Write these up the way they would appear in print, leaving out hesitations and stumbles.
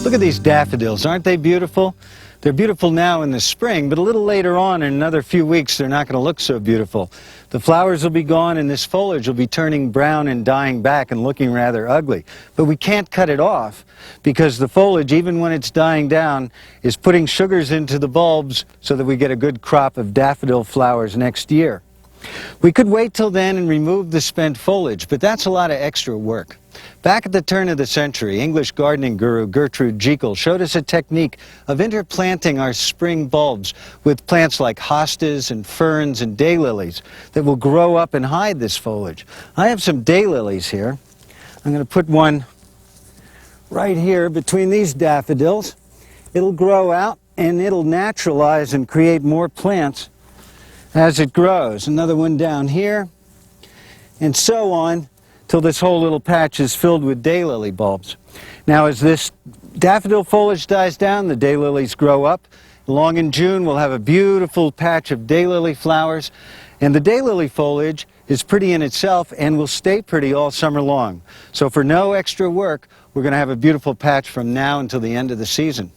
Look at these daffodils, aren't they beautiful? They're beautiful now in the spring, but a little later on, in another few weeks, they're not going to look so beautiful. The flowers will be gone and this foliage will be turning brown and dying back and looking rather ugly. But we can't cut it off because the foliage, even when it's dying down, is putting sugars into the bulbs so that we get a good crop of daffodil flowers next year. We could wait till then and remove the spent foliage, but that's a lot of extra work. Back at the turn of the century, English gardening guru Gertrude Jekyll showed us a technique of interplanting our spring bulbs with plants like hostas and ferns and daylilies that will grow up and hide this foliage. I have some daylilies here. I'm going to put one right here between these daffodils. It'll grow out and it'll naturalize and create more plants as it grows. Another one down here, and so on, till this whole little patch is filled with daylily bulbs. Now as this daffodil foliage dies down, the daylilies grow up. Along in June we'll have a beautiful patch of daylily flowers, and the daylily foliage is pretty in itself and will stay pretty all summer long. So for no extra work, we're going to have a beautiful patch from now until the end of the season.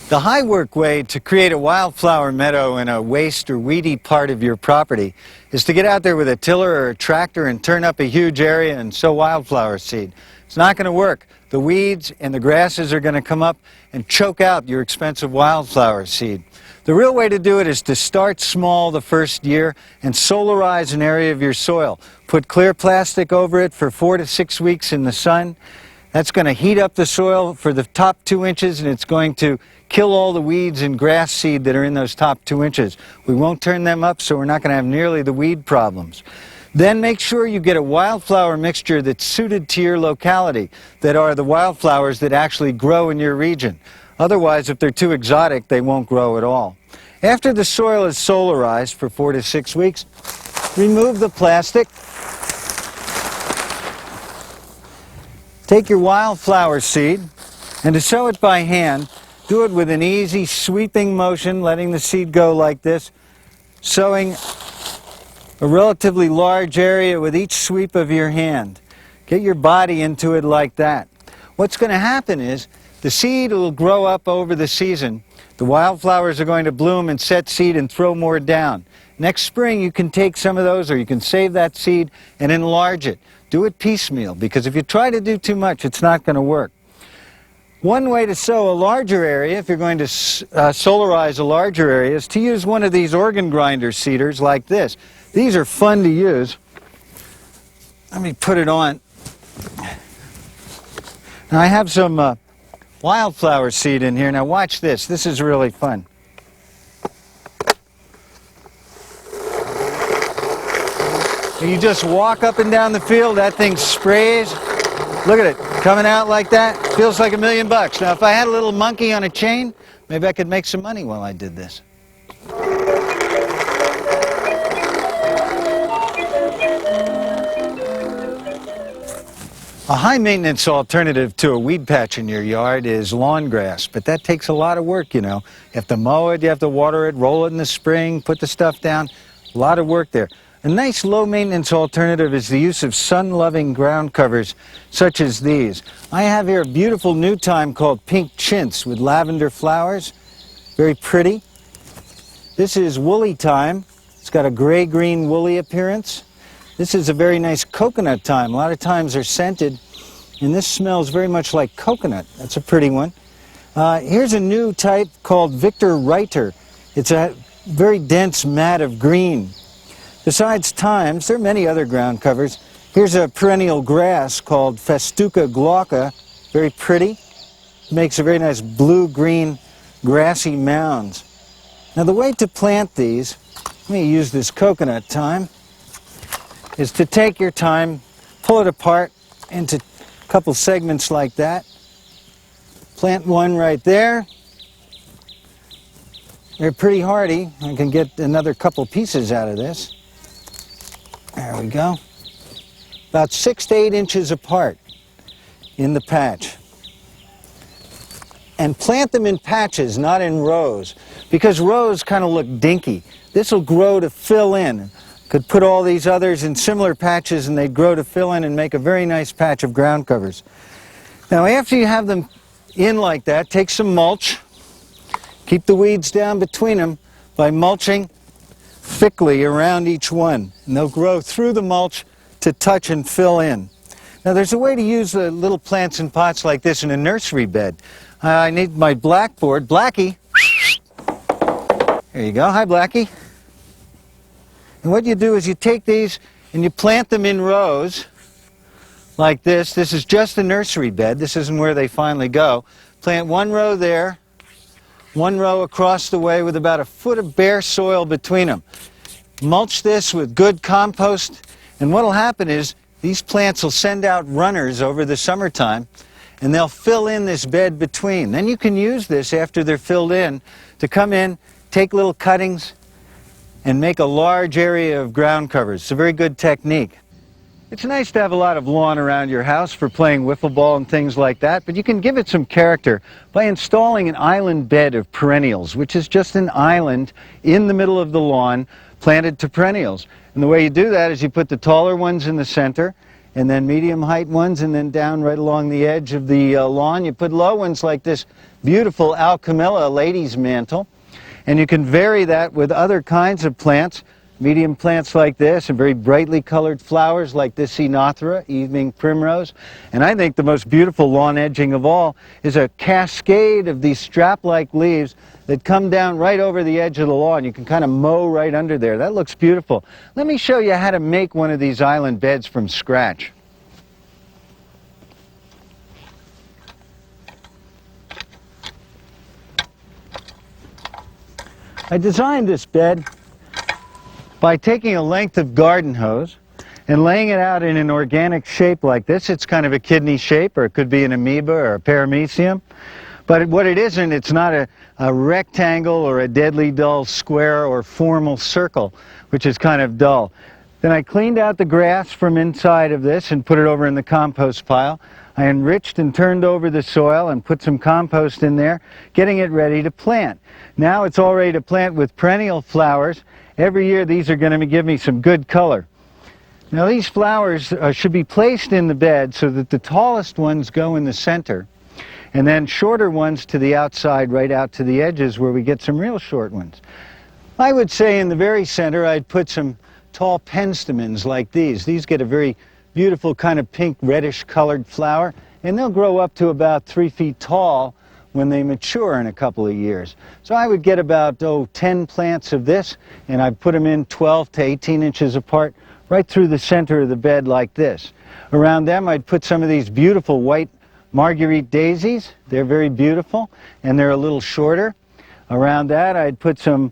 The high work way to create a wildflower meadow in a waste or weedy part of your property is to get out there with a tiller or a tractor and turn up a huge area and sow wildflower seed. It's not going to work. The weeds and the grasses are going to come up and choke out your expensive wildflower seed. The real way to do it is to start small the first year and solarize an area of your soil. Put clear plastic over it for 4 to 6 weeks in the sun. That's going to heat up the soil for the top 2 inches, and it's going to kill all the weeds and grass seed that are in those top 2 inches. We won't turn them up, so we're not going to have nearly the weed problems. Then make sure you get a wildflower mixture that's suited to your locality, that are the wildflowers that actually grow in your region. Otherwise, if they're too exotic, they won't grow at all. After the soil is solarized for 4 to 6 weeks, remove the plastic. Take your wildflower seed, and to sow it by hand, do it with an easy sweeping motion, letting the seed go like this, sowing a relatively large area with each sweep of your hand. Get your body into it like that. What's going to happen is the seed will grow up over the season. The wildflowers are going to bloom and set seed and throw more down. Next spring you can take some of those, or you can save that seed and enlarge it. Do it piecemeal, because if you try to do too much, it's not going to work. One way to sow a larger area, if you're going to solarize a larger area, is to use one of these organ grinder seeders like this. These are fun to use. Let me put it on. Now I have some wildflower seed in here. Now watch this. This is really fun. You just walk up and down the field, that thing sprays. Look at it, coming out like that. Feels like $1 million. Now if I had a little monkey on a chain, maybe I could make some money while I did this. A high maintenance alternative to a weed patch in your yard is lawn grass, but that takes a lot of work, you know. You have to mow it, you have to water it, roll it in the spring, put the stuff down. A lot of work there. A nice low-maintenance alternative is the use of sun-loving ground covers such as these. I have here a beautiful new thyme called pink chintz with lavender flowers. Very pretty. This is woolly thyme. It's got a gray-green woolly appearance. This is a very nice coconut thyme. A lot of thymes are scented, and this smells very much like coconut. That's a pretty one. Here's a new type called Victor Reiter. It's a very dense mat of green. Besides thymes, there are many other ground covers. Here's a perennial grass called Festuca glauca, very pretty. It makes a very nice blue-green grassy mounds. Now the way to plant these, let me use this coconut thyme. is to take your time, pull it apart into a couple segments like that. Plant one right there. They're pretty hardy. I can get another couple pieces out of this. There we go. About 6 to 8 inches apart in the patch. And plant them in patches, not in rows, because rows kind of look dinky. This will grow to fill in. Could put all these others in similar patches and they'd grow to fill in and make a very nice patch of ground covers. Now after you have them in like that, take some mulch. Keep the weeds down between them by mulching thickly around each one. And they'll grow through the mulch to touch and fill in. Now there's a way to use the little plants in pots like this in a nursery bed. I need my blackboard. Blackie. There you go. Hi, Blackie. And what you do is you take these and you plant them in rows like this. This is just a nursery bed. This isn't where they finally go. Plant one row there, one row across the way with about a foot of bare soil between them. Mulch this with good compost, and what will happen is these plants will send out runners over the summertime, and they'll fill in this bed between. Then you can use this after they're filled in to come in, take little cuttings, and make a large area of ground covers. It's a very good technique. It's nice to have a lot of lawn around your house for playing wiffle ball and things like that, but you can give it some character by installing an island bed of perennials, which is just an island in the middle of the lawn planted to perennials. And the way you do that is you put the taller ones in the center, and then medium height ones, and then down right along the edge of the lawn. You put low ones like this beautiful Alchemilla lady's mantle, and you can vary that with other kinds of plants. Medium plants like this and very brightly colored flowers like this Enothera, evening primrose. And I think the most beautiful lawn edging of all is a cascade of these strap-like leaves that come down right over the edge of the lawn. You can kind of mow right under there. That looks beautiful. Let me show you how to make one of these island beds from scratch. I designed this bed by taking a length of garden hose and laying it out in an organic shape like this. It's kind of a kidney shape, or it could be an amoeba or a paramecium. But what it isn't, it's not a rectangle or a deadly dull square or formal circle, which is kind of dull. Then I cleaned out the grass from inside of this and put it over in the compost pile. I enriched and turned over the soil and put some compost in there, getting it ready to plant. Now it's all ready to plant with perennial flowers. Every year these are going to give me some good color. Now these flowers should be placed in the bed so that the tallest ones go in the center, and then shorter ones to the outside, right out to the edges where we get some real short ones. I would say in the very center I'd put some tall penstemons like these. These get a very beautiful kind of pink reddish colored flower, and they'll grow up to about 3 feet tall when they mature in a couple of years. So I would get about 10 plants of this, and I'd put them in 12 to 18 inches apart right through the center of the bed like this. Around them I'd put some of these beautiful white marguerite daisies. They're very beautiful, and they're a little shorter. Around that I'd put some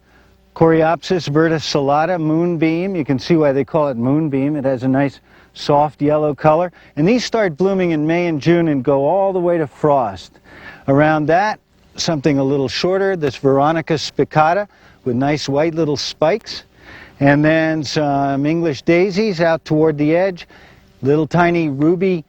Coreopsis verticillata moonbeam. You can see why they call it moonbeam. It has a nice soft yellow color. And these start blooming in May and June and go all the way to frost. Around that, something a little shorter, this Veronica spicata with nice white little spikes. And then some English daisies out toward the edge, little tiny ruby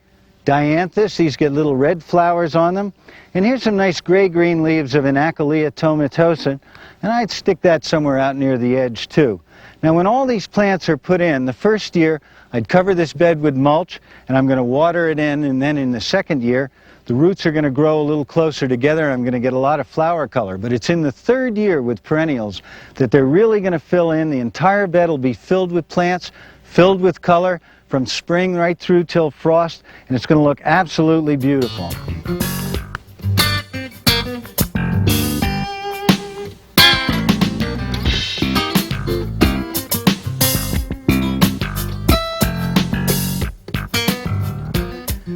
dianthus. These get little red flowers on them. And here's some nice gray-green leaves of an Achillea tomatosa, and I'd stick that somewhere out near the edge too. Now when all these plants are put in, the first year I'd cover this bed with mulch, and I'm going to water it in, and then in the second year the roots are going to grow a little closer together, and I'm going to get a lot of flower color. But it's in the third year with perennials that they're really going to fill in. The entire bed will be filled with plants, filled with color, from spring right through till frost, and it's going to look absolutely beautiful.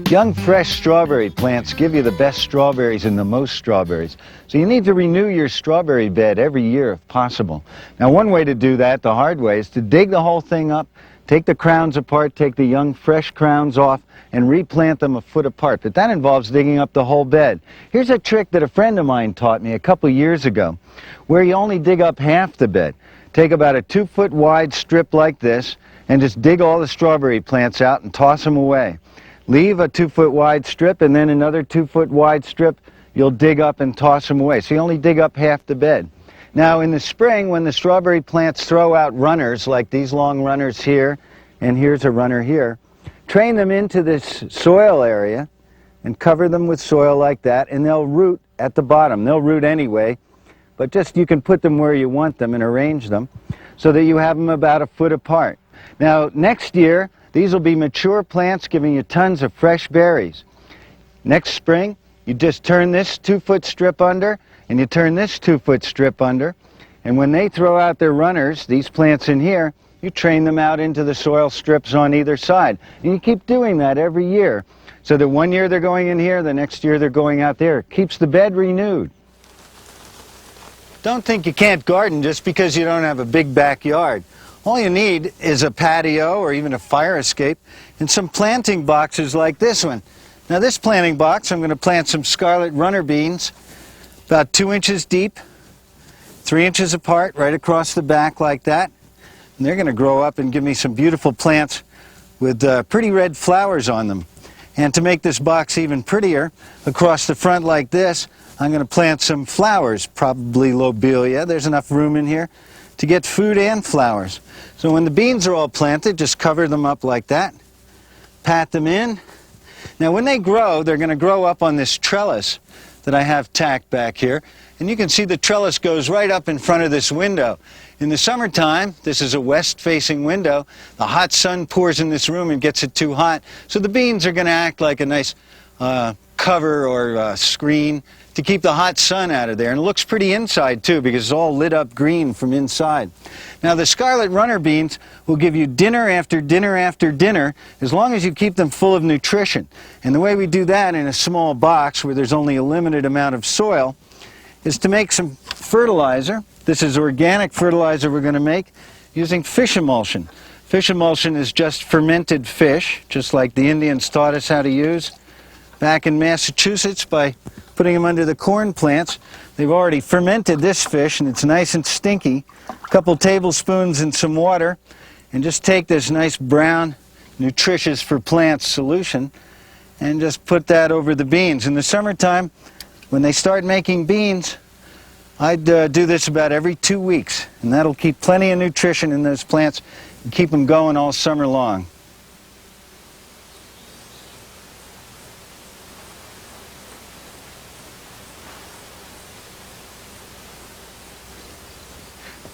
Young, fresh strawberry plants give you the best strawberries and the most strawberries. So you need to renew your strawberry bed every year if possible. Now one way to do that, the hard way, is to dig the whole thing up, take the crowns apart, take the young fresh crowns off, and replant them a foot apart. But that involves digging up the whole bed. Here's a trick that a friend of mine taught me a couple years ago, where you only dig up half the bed. Take about a 2-foot wide strip like this, and just dig all the strawberry plants out and toss them away. Leave a 2-foot wide strip, and then another 2-foot wide strip you'll dig up and toss them away. So you only dig up half the bed. Now in the spring, when the strawberry plants throw out runners, like these long runners here, and here's a runner here, train them into this soil area and cover them with soil like that, and they'll root at the bottom. They'll root anyway, but just you can put them where you want them and arrange them so that you have them about a foot apart. Now next year, these will be mature plants giving you tons of fresh berries. Next spring, you just turn this 2-foot strip under, and you turn this 2-foot strip under, and when they throw out their runners, these plants in here, you train them out into the soil strips on either side. And you keep doing that every year, so that one year they're going in here, the next year they're going out there. It keeps the bed renewed. Don't think you can't garden just because you don't have a big backyard. All you need is a patio or even a fire escape and some planting boxes like this one. Now this planting box, I'm going to plant some scarlet runner beans about 2 inches deep, 3 inches apart, right across the back like that. And they're going to grow up and give me some beautiful plants with pretty red flowers on them. And to make this box even prettier, across the front like this, I'm going to plant some flowers, probably lobelia. There's enough room in here to get food and flowers. So when the beans are all planted, just cover them up like that, pat them in. Now when they grow, they're going to grow up on this trellis that I have tacked back here. And you can see the trellis goes right up in front of this window. In the summertime, this is a west-facing window. The hot sun pours in this room and gets it too hot. So the beans are going to act like a nice cover or screen to keep the hot sun out of there. And it looks pretty inside too, because it's all lit up green from inside. Now the scarlet runner beans will give you dinner after dinner after dinner, as long as you keep them full of nutrition. And the way we do that in a small box where there's only a limited amount of soil is to make some fertilizer. This is organic fertilizer we're going to make using fish emulsion. Fish emulsion is just fermented fish, just like the Indians taught us how to use back in Massachusetts by putting them under the corn plants. They've already fermented this fish and it's nice and stinky. A couple tablespoons in some water, and just take this nice brown nutritious for plants solution and just put that over the beans. In the summertime, when they start making beans, I'd do this about every 2 weeks, and that'll keep plenty of nutrition in those plants and keep them going all summer long.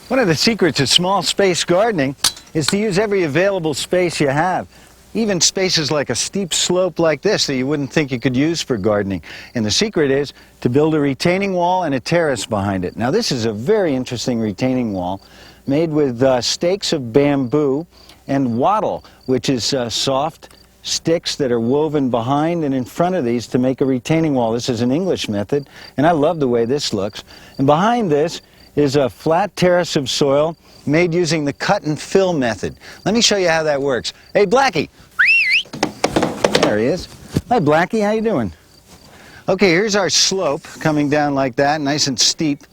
One of the secrets of small space gardening is to use every available space you have. Even spaces like a steep slope like this that you wouldn't think you could use for gardening. And the secret is to build a retaining wall and a terrace behind it. Now this is a very interesting retaining wall made with stakes of bamboo and wattle, which is soft sticks that are woven behind and in front of these to make a retaining wall. This is an English method, and I love the way this looks. And behind this is a flat terrace of soil made using the cut and fill method. Let me show you how that works. Hey, Blackie. There he is. Hi, Blackie. How you doing? Okay, here's our slope coming down like that, nice and steep.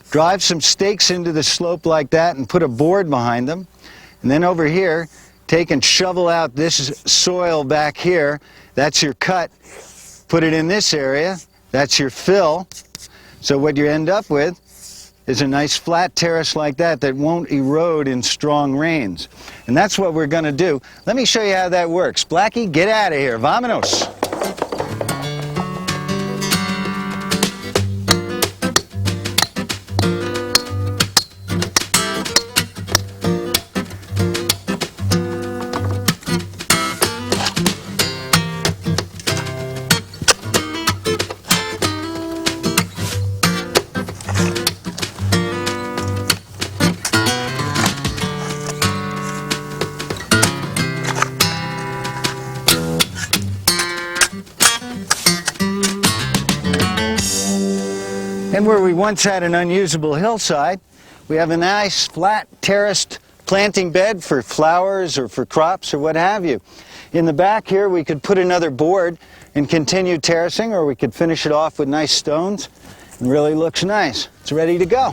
Drive some stakes into the slope like that and put a board behind them. And then over here, take and shovel out this soil back here. That's your cut. Put it in this area. That's your fill. So what you end up with is a nice flat terrace like that that won't erode in strong rains. And that's what we're going to do. Let me show you how that works. Blackie, get out of here. Vamonos. And where we once had an unusable hillside, we have a nice flat terraced planting bed for flowers or for crops or what have you. In the back here we could put another board and continue terracing, or we could finish it off with nice stones. It really looks nice. It's ready to go.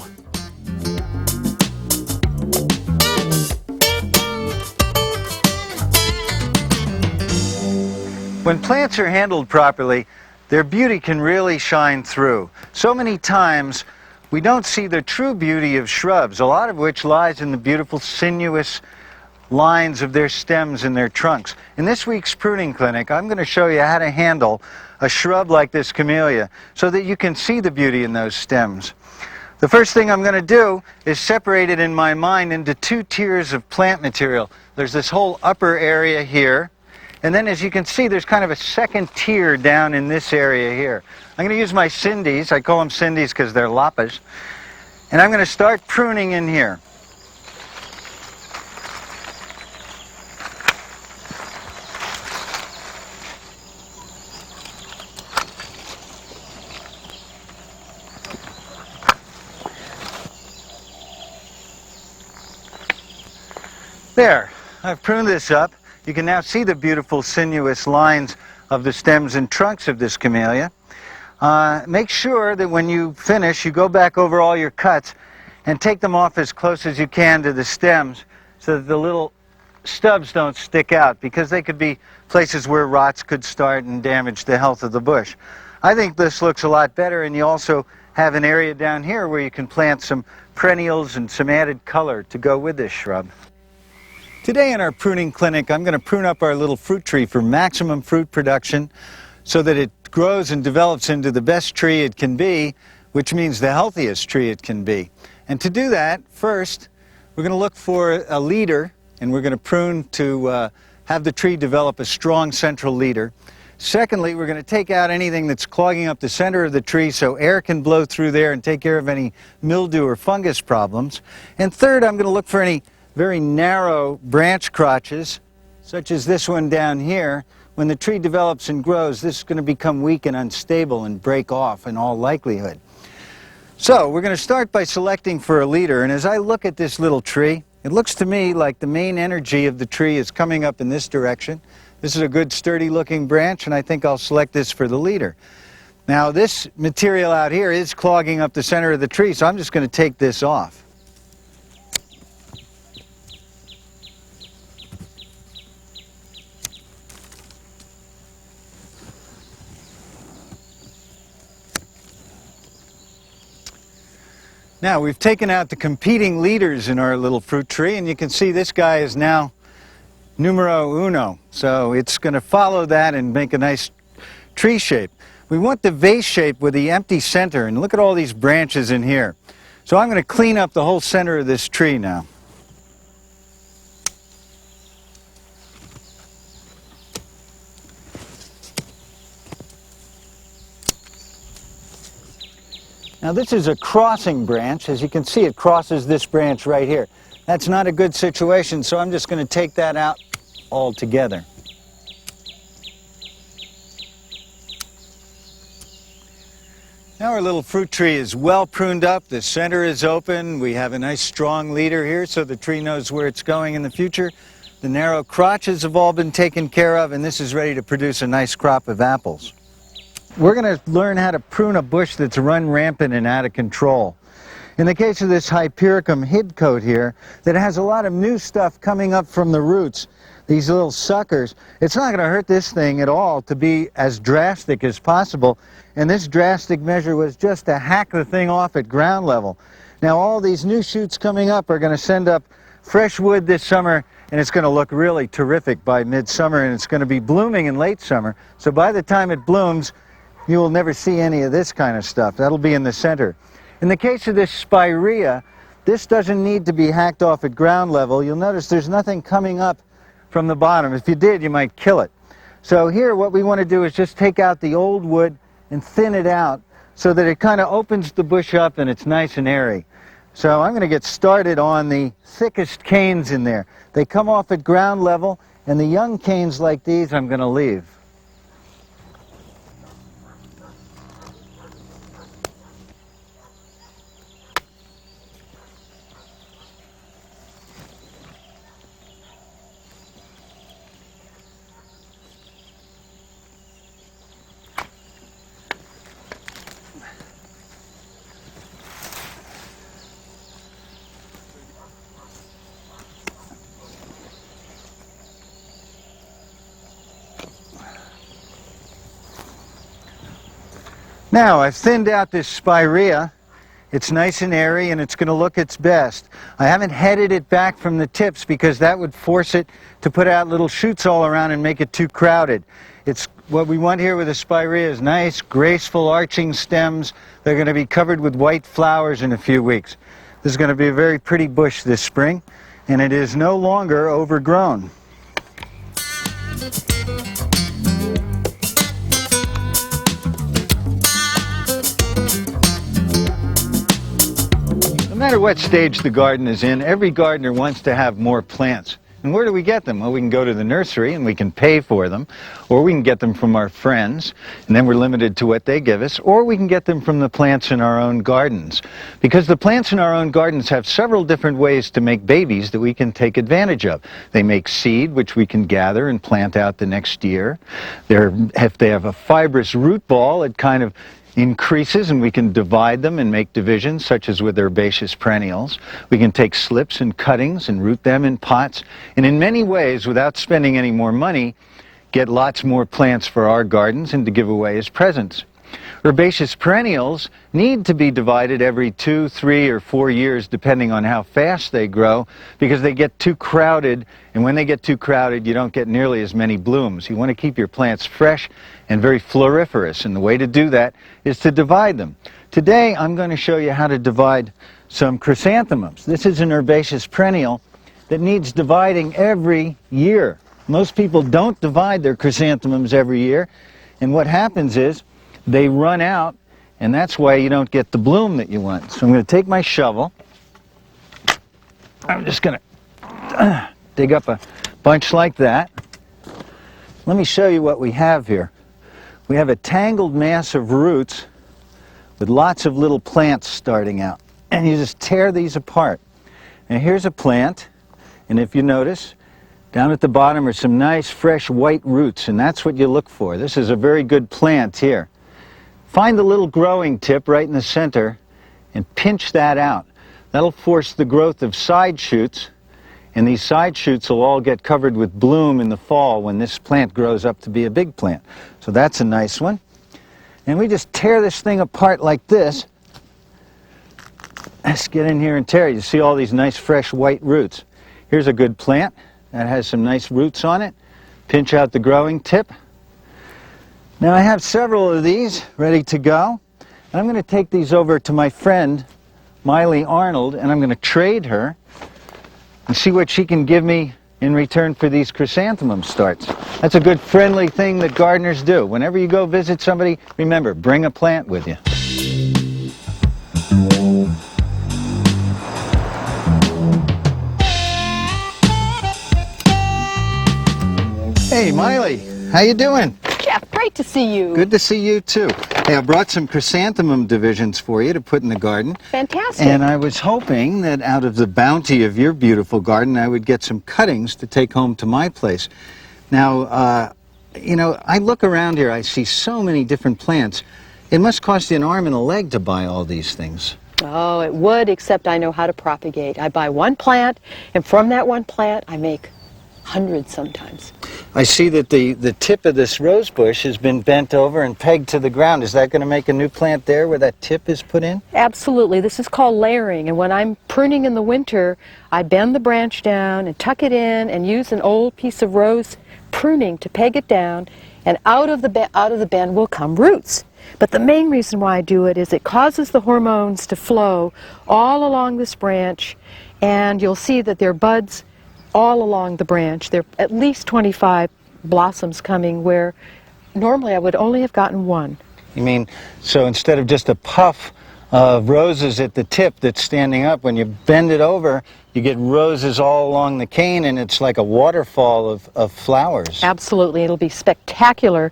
When plants are handled properly, their beauty can really shine through. So many times we don't see the true beauty of shrubs, a lot of which lies in the beautiful sinuous lines of their stems and their trunks. In this week's pruning clinic, I'm going to show you how to handle a shrub like this camellia so that you can see the beauty in those stems. The first thing I'm going to do is separate it in my mind into two tiers of plant material. There's this whole upper area here, and then as you can see there's kind of a second tier down in this area here. I'm going to use my Cindy's. I call them Cindy's because they're lappas. And I'm going to start pruning in here. There, I've pruned this up. You can now see the beautiful sinuous lines of the stems and trunks of this camellia. Make sure that when you finish, you go back over all your cuts and take them off as close as you can to the stems so that the little stubs don't stick out, because they could be places where rots could start and damage the health of the bush. I think this looks a lot better, and you also have an area down here where you can plant some perennials and some added color to go with this shrub. Today in our pruning clinic, I'm going to prune up our little fruit tree for maximum fruit production so that it grows and develops into the best tree it can be, which means the healthiest tree it can be. And to do that, first, we're going to look for a leader, and we're going to prune to have the tree develop a strong central leader. Secondly, we're going to take out anything that's clogging up the center of the tree so air can blow through there and take care of any mildew or fungus problems. And third, I'm going to look for any very narrow branch crotches, such as this one down here. When the tree develops and grows, this is going to become weak and unstable and break off in all likelihood. So we're going to start by selecting for a leader, and as I look at this little tree, it looks to me like the main energy of the tree is coming up in this direction. This is a good sturdy looking branch, and I think I'll select this for the leader. Now this material out here is clogging up the center of the tree, so I'm just going to take this off. Now we've taken out the competing leaders in our little fruit tree, and you can see this guy is now numero uno. So it's going to follow that and make a nice tree shape. We want the vase shape with the empty center, and look at all these branches in here. So I'm going to clean up the whole center of this tree now. Now this is a crossing branch. As you can see, it crosses this branch right here. That's not a good situation, so I'm just going to take that out altogether. Now our little fruit tree is well pruned up. The center is open. We have a nice strong leader here so the tree knows where it's going in the future. The narrow crotches have all been taken care of, and this is ready to produce a nice crop of apples. We're going to learn how to prune a bush that's run rampant and out of control. In the case of this Hypericum hidcote here, that has a lot of new stuff coming up from the roots, these little suckers, it's not going to hurt this thing at all to be as drastic as possible. And this drastic measure was just to hack the thing off at ground level. Now all these new shoots coming up are going to send up fresh wood this summer, and it's going to look really terrific by midsummer, and it's going to be blooming in late summer. So by the time it blooms, you will never see any of this kind of stuff. That'll be in the center. In the case of this spirea, this doesn't need to be hacked off at ground level. You'll notice there's nothing coming up from the bottom. If you did, you might kill it. So here what we want to do is just take out the old wood and thin it out so that it kind of opens the bush up and it's nice and airy. So I'm going to get started on the thickest canes in there. They come off at ground level, and the young canes like these I'm going to leave. Now, I've thinned out this spirea. It's nice and airy, and it's going to look its best. I haven't headed it back from the tips because that would force it to put out little shoots all around and make it too crowded. It's what we want here with a spirea is nice, graceful, arching stems. They're going to be covered with white flowers in a few weeks. This is going to be a very pretty bush this spring, and it is no longer overgrown. No matter what stage the garden is in, every gardener wants to have more plants. And where do we get them? Well, we can go to the nursery and we can pay for them, or we can get them from our friends, and then we're limited to what they give us, or we can get them from the plants in our own gardens. Because the plants in our own gardens have several different ways to make babies that we can take advantage of. They make seed, which we can gather and plant out the next year. If they have a fibrous root ball, it kind of increases and we can divide them and make divisions, such as with herbaceous perennials. We can take slips and cuttings and root them in pots, and in many ways, without spending any more money, get lots more plants for our gardens and to give away as presents. Herbaceous perennials need to be divided every 2, 3, or 4 years, depending on how fast they grow, because they get too crowded, and when they get too crowded, you don't get nearly as many blooms. You want to keep your plants fresh and very floriferous, and the way to do that is to divide them. Today, I'm going to show you how to divide some chrysanthemums. This is an herbaceous perennial that needs dividing every year. Most people don't divide their chrysanthemums every year, and what happens is they run out, and that's why you don't get the bloom that you want. So I'm going to take my shovel. I'm just going to dig up a bunch like that. Let me show you what we have here. We have a tangled mass of roots with lots of little plants starting out. And you just tear these apart. And here's a plant, and if you notice, down at the bottom are some nice fresh white roots, and that's what you look for. This is a very good plant here. Find the little growing tip right in the center and pinch that out. That'll force the growth of side shoots, and these side shoots will all get covered with bloom in the fall when this plant grows up to be a big plant. So that's a nice one. And we just tear this thing apart like this. Let's get in here and tear it. You see all these nice fresh white roots. Here's a good plant that has some nice roots on it. Pinch out the growing tip. Now I have several of these ready to go. And I'm going to take these over to my friend Miley Arnold, and I'm going to trade her and see what she can give me in return for these chrysanthemum starts. That's a good friendly thing that gardeners do. Whenever you go visit somebody, remember, bring a plant with you. Hey Miley, how you doing? Jeff, great to see you. Good to see you too. Hey, I brought some chrysanthemum divisions for you to put in the garden. Fantastic. And I was hoping that out of the bounty of your beautiful garden, I would get some cuttings to take home to my place. Now, you know, I look around here, I see so many different plants. It must cost you an arm and a leg to buy all these things. Oh, it would, except I know how to propagate. I buy one plant, and from that one plant, I make hundreds sometimes. I see that the tip of this rose bush has been bent over and pegged to the ground. Is that going to make a new plant there where that tip is put in? Absolutely. This is called layering, and when I'm pruning in the winter, I bend the branch down and tuck it in and use an old piece of rose pruning to peg it down, and out of the bend will come roots. But the main reason why I do it is it causes the hormones to flow all along this branch, and you'll see that there are buds all along the branch. There are at least 25 blossoms coming where normally I would only have gotten one. You mean, so instead of just a puff of roses at the tip that's standing up, when you bend it over, you get roses all along the cane, and it's like a waterfall of flowers. Absolutely. It'll be spectacular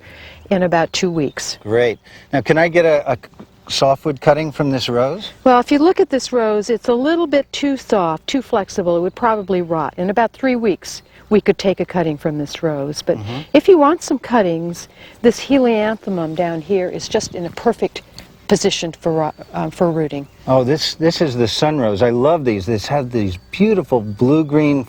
in about 2 weeks. Great. Now, can I get a softwood cutting from this rose? Well, if you look at this rose, it's a little bit too soft, too flexible. It would probably rot. In about 3 weeks, we could take a cutting from this rose. But if you want some cuttings, this helianthemum down here is just in a perfect position for rooting. Oh, this is the sunrose. I love these. This has these beautiful blue-green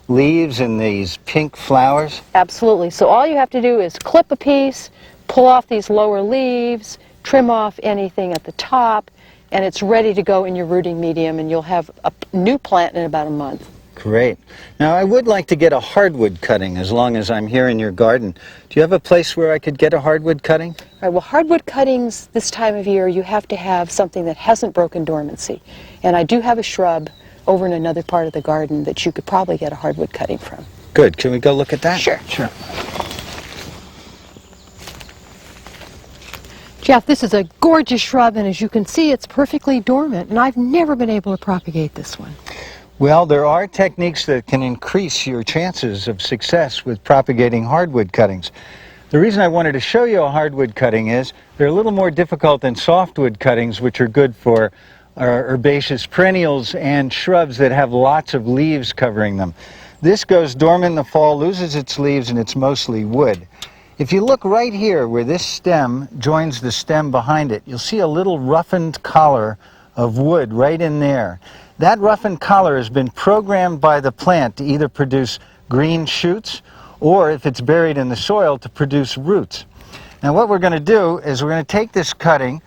leaves and these pink flowers. Absolutely. So all you have to do is clip a piece, pull off these lower leaves, trim off anything at the top, and it's ready to go in your rooting medium, and you'll have a new plant in about a month. Great. Now, I would like to get a hardwood cutting as long as I'm here in your garden. Do you have a place where I could get a hardwood cutting? All right, well, hardwood cuttings this time of year, you have to have something that hasn't broken dormancy. And I do have a shrub over in another part of the garden that you could probably get a hardwood cutting from. Good. Can we go look at that? Sure. Sure. Jeff, this is a gorgeous shrub, and as you can see, it's perfectly dormant, and I've never been able to propagate this one. Well, there are techniques that can increase your chances of success with propagating hardwood cuttings. The reason I wanted to show you a hardwood cutting is they're a little more difficult than softwood cuttings, which are good for herbaceous perennials and shrubs that have lots of leaves covering them. This goes dormant in the fall, loses its leaves, and it's mostly wood. If you look right here where this stem joins the stem behind it, you'll see a little roughened collar of wood right in there. That roughened collar has been programmed by the plant to either produce green shoots or, if it's buried in the soil, to produce roots. Now what we're going to do is we're going to take this cutting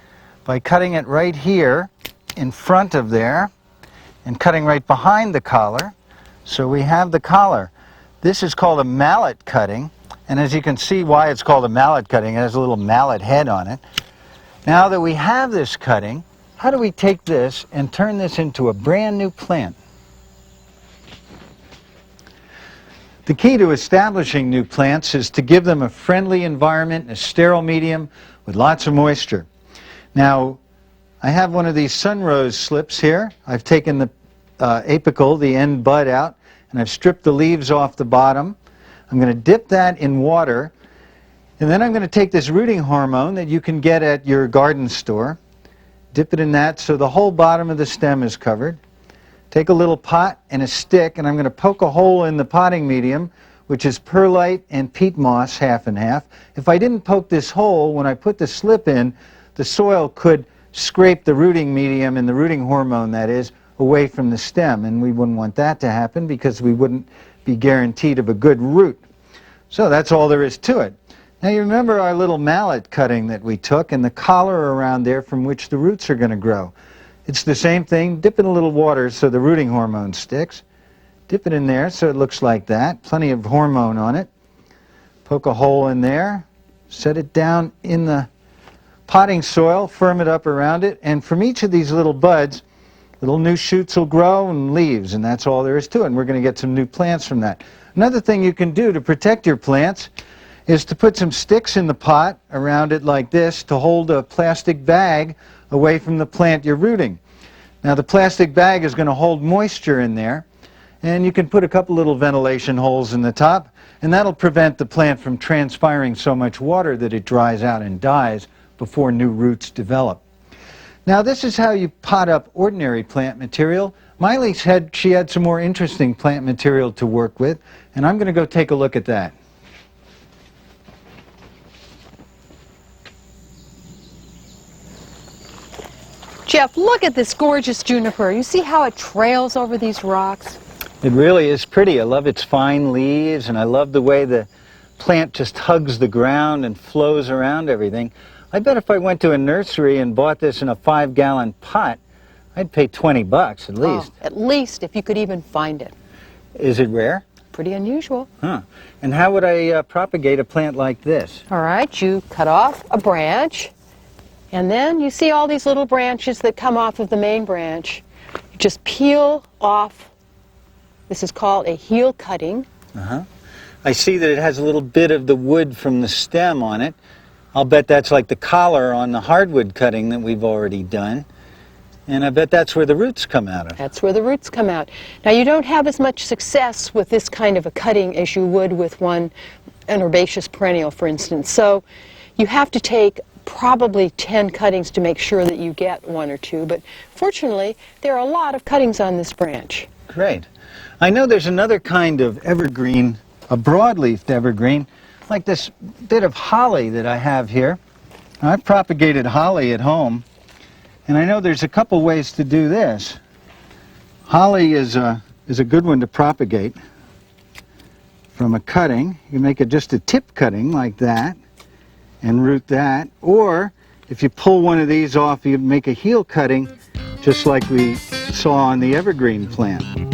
by cutting it right here in front of there and cutting right behind the collar. So we have the collar. This is called a mallet cutting, and as you can see why it's called a mallet cutting, it has a little mallet head on it. Now that we have this cutting, how do we take this and turn this into a brand new plant? The key to establishing new plants is to give them a friendly environment, a sterile medium with lots of moisture. Now, I have one of these sunrose slips here. I've taken the apical, the end bud out, and I've stripped the leaves off the bottom. I'm going to dip that in water, and then I'm going to take this rooting hormone that you can get at your garden store, dip it in that so the whole bottom of the stem is covered. Take a little pot and a stick, and I'm going to poke a hole in the potting medium, which is perlite and peat moss, half and half. If I didn't poke this hole, when I put the slip in, the soil could scrape the rooting medium and the rooting hormone, that is, away from the stem, and we wouldn't want that to happen because we wouldn't be guaranteed of a good root. So that's all there is to it. Now you remember our little mallet cutting that we took and the collar around there from which the roots are going to grow. It's the same thing. Dip in a little water so the rooting hormone sticks. Dip it in there so it looks like that. Plenty of hormone on it. Poke a hole in there. Set it down in the potting soil. Firm it up around it. And from each of these little buds, little new shoots will grow and leaves, and that's all there is to it. And we're going to get some new plants from that. Another thing you can do to protect your plants is to put some sticks in the pot around it like this to hold a plastic bag away from the plant you're rooting. Now the plastic bag is going to hold moisture in there, and you can put a couple little ventilation holes in the top, and that'll prevent the plant from transpiring so much water that it dries out and dies before new roots develop. Now this is how you pot up ordinary plant material. Miley said she had some more interesting plant material to work with, and I'm going to go take a look at that. Jeff, look at this gorgeous juniper. You see how it trails over these rocks? It really is pretty. I love its fine leaves, and I love the way the plant just hugs the ground and flows around everything. I bet if I went to a nursery and bought this in a 5-gallon pot, I'd pay 20 bucks at least. Oh, at least, if you could even find it. Is it rare? Pretty unusual. Huh. And how would I propagate a plant like this? All right, you cut off a branch, and then you see all these little branches that come off of the main branch. You just peel off. This is called a heel cutting. I see that it has a little bit of the wood from the stem on it. I'll bet that's like the collar on the hardwood cutting that we've already done. And I bet that's where the roots come out of. That's where the roots come out. Now you don't have as much success with this kind of a cutting as you would with an herbaceous perennial, for instance. So you have to take probably 10 cuttings to make sure that you get 1 or 2. But fortunately, there are a lot of cuttings on this branch. Great. I know there's another kind of evergreen, a broadleafed evergreen, like this bit of holly that I have here. I've propagated holly at home, and I know there's a couple ways to do this. Holly is a good one to propagate from a cutting. You make it just a tip cutting like that and root that, or If you pull one of these off, you make a heel cutting, just like we saw on the evergreen plant.